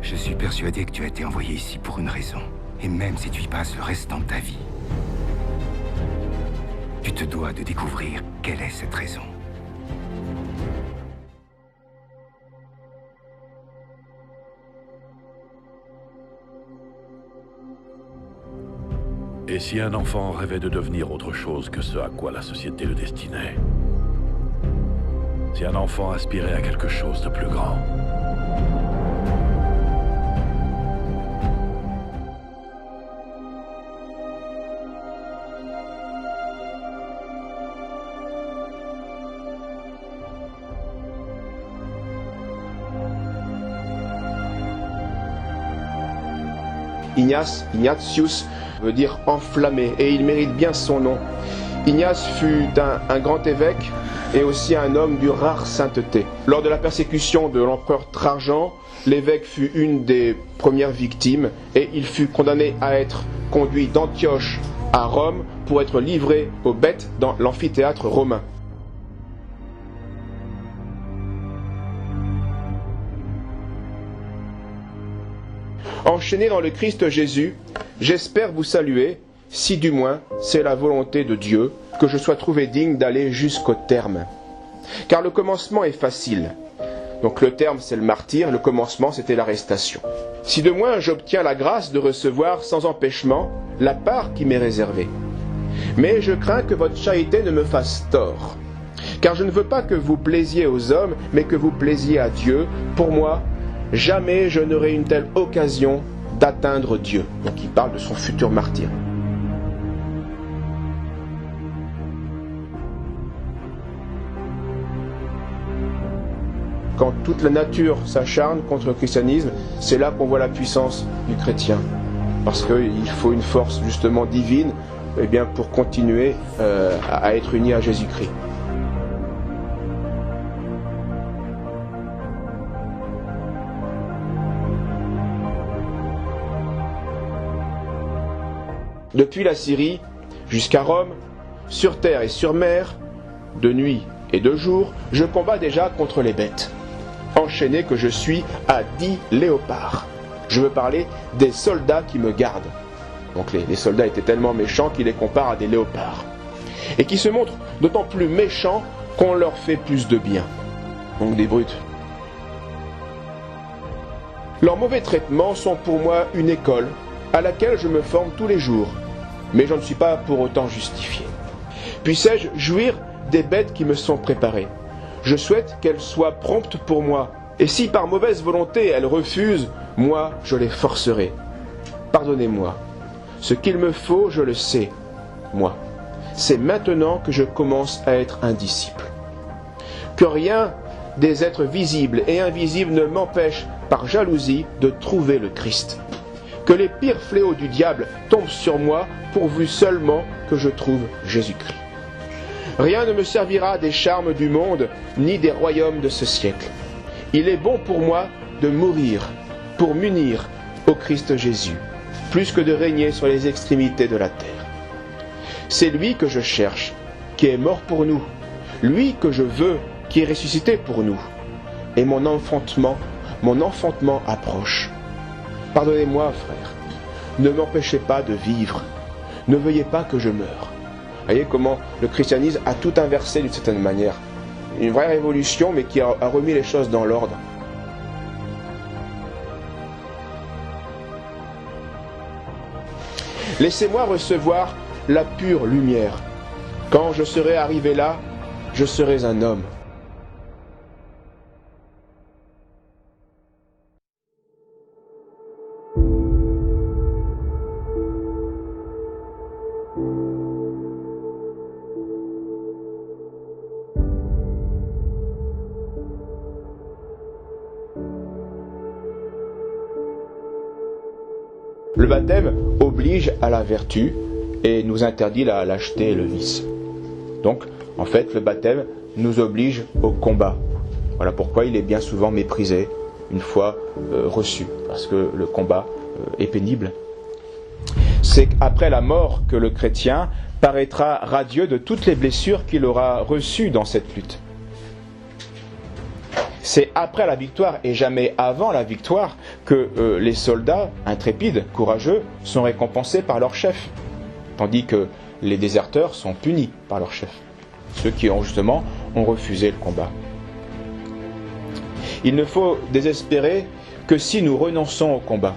Je suis persuadé que tu as été envoyé ici pour une raison. Et même si tu y passes le restant de ta vie, tu te dois de découvrir quelle est cette raison. Et si un enfant rêvait de devenir autre chose que ce à quoi la société le destinait? Si un enfant aspirait à quelque chose de plus grand? Ignatius veut dire enflammé, et il mérite bien son nom. Ignace fut un grand évêque et aussi un homme d'une rare sainteté. Lors de la persécution de l'empereur Trajan, l'évêque fut une des premières victimes et il fut condamné à être conduit d'Antioche à Rome pour être livré aux bêtes dans l'amphithéâtre romain. Enchaîné dans le Christ Jésus, j'espère vous saluer, si du moins c'est la volonté de Dieu, que je sois trouvé digne d'aller jusqu'au terme. Car le commencement est facile. Donc le terme c'est le martyre, le commencement c'était l'arrestation. Si de moins j'obtiens la grâce de recevoir sans empêchement la part qui m'est réservée. Mais je crains que votre charité ne me fasse tort. Car je ne veux pas que vous plaisiez aux hommes, mais que vous plaisiez à Dieu. Pour moi, jamais je n'aurai une telle occasion d'atteindre Dieu. Donc il parle de son futur martyr. Quand toute la nature s'acharne contre le christianisme, c'est là qu'on voit la puissance du chrétien. Parce qu'il faut une force justement divine pour continuer à être uni à Jésus-Christ. Depuis la Syrie jusqu'à Rome, sur terre et sur mer, de nuit et de jour, je combats déjà contre les bêtes. Enchaîné que je suis à 10 léopards. Je veux parler des soldats qui me gardent. Donc les soldats étaient tellement méchants qu'il les compare à des léopards. Et qui se montrent d'autant plus méchants qu'on leur fait plus de bien. Donc des brutes. Leurs mauvais traitements sont pour moi une école à laquelle je me forme tous les jours. Mais je ne suis pas pour autant justifié. Puissais-je jouir des bêtes qui me sont préparées? Je souhaite qu'elles soient promptes pour moi. Et si par mauvaise volonté elles refusent, moi je les forcerai. Pardonnez-moi. Ce qu'il me faut, je le sais. Moi. C'est maintenant que je commence à être un disciple. Que rien des êtres visibles et invisibles ne m'empêche par jalousie de trouver le Christ. Que les pires fléaux du diable tombent sur moi pourvu seulement que je trouve Jésus-Christ. Rien ne me servira des charmes du monde, ni des royaumes de ce siècle. Il est bon pour moi de mourir, pour m'unir au Christ Jésus, plus que de régner sur les extrémités de la terre. C'est lui que je cherche, qui est mort pour nous, lui que je veux, qui est ressuscité pour nous. Et mon enfantement approche. Pardonnez-moi, frère, ne m'empêchez pas de vivre, ne veuillez pas que je meure. Voyez comment le christianisme a tout inversé d'une certaine manière. Une vraie révolution, mais qui a remis les choses dans l'ordre. Laissez-moi recevoir la pure lumière. Quand je serai arrivé là, je serai un homme. Le baptême oblige à la vertu et nous interdit la lâcheté et le vice. Donc, en fait, le baptême nous oblige au combat. Voilà pourquoi il est bien souvent méprisé une fois reçu, parce que le combat est pénible. C'est après la mort que le chrétien paraîtra radieux de toutes les blessures qu'il aura reçues dans cette lutte. C'est après la victoire et jamais avant la victoire que les soldats intrépides, courageux, sont récompensés par leur chef, tandis que les déserteurs sont punis par leur chef, ceux qui ont refusé le combat. Il ne faut désespérer que si nous renonçons au combat.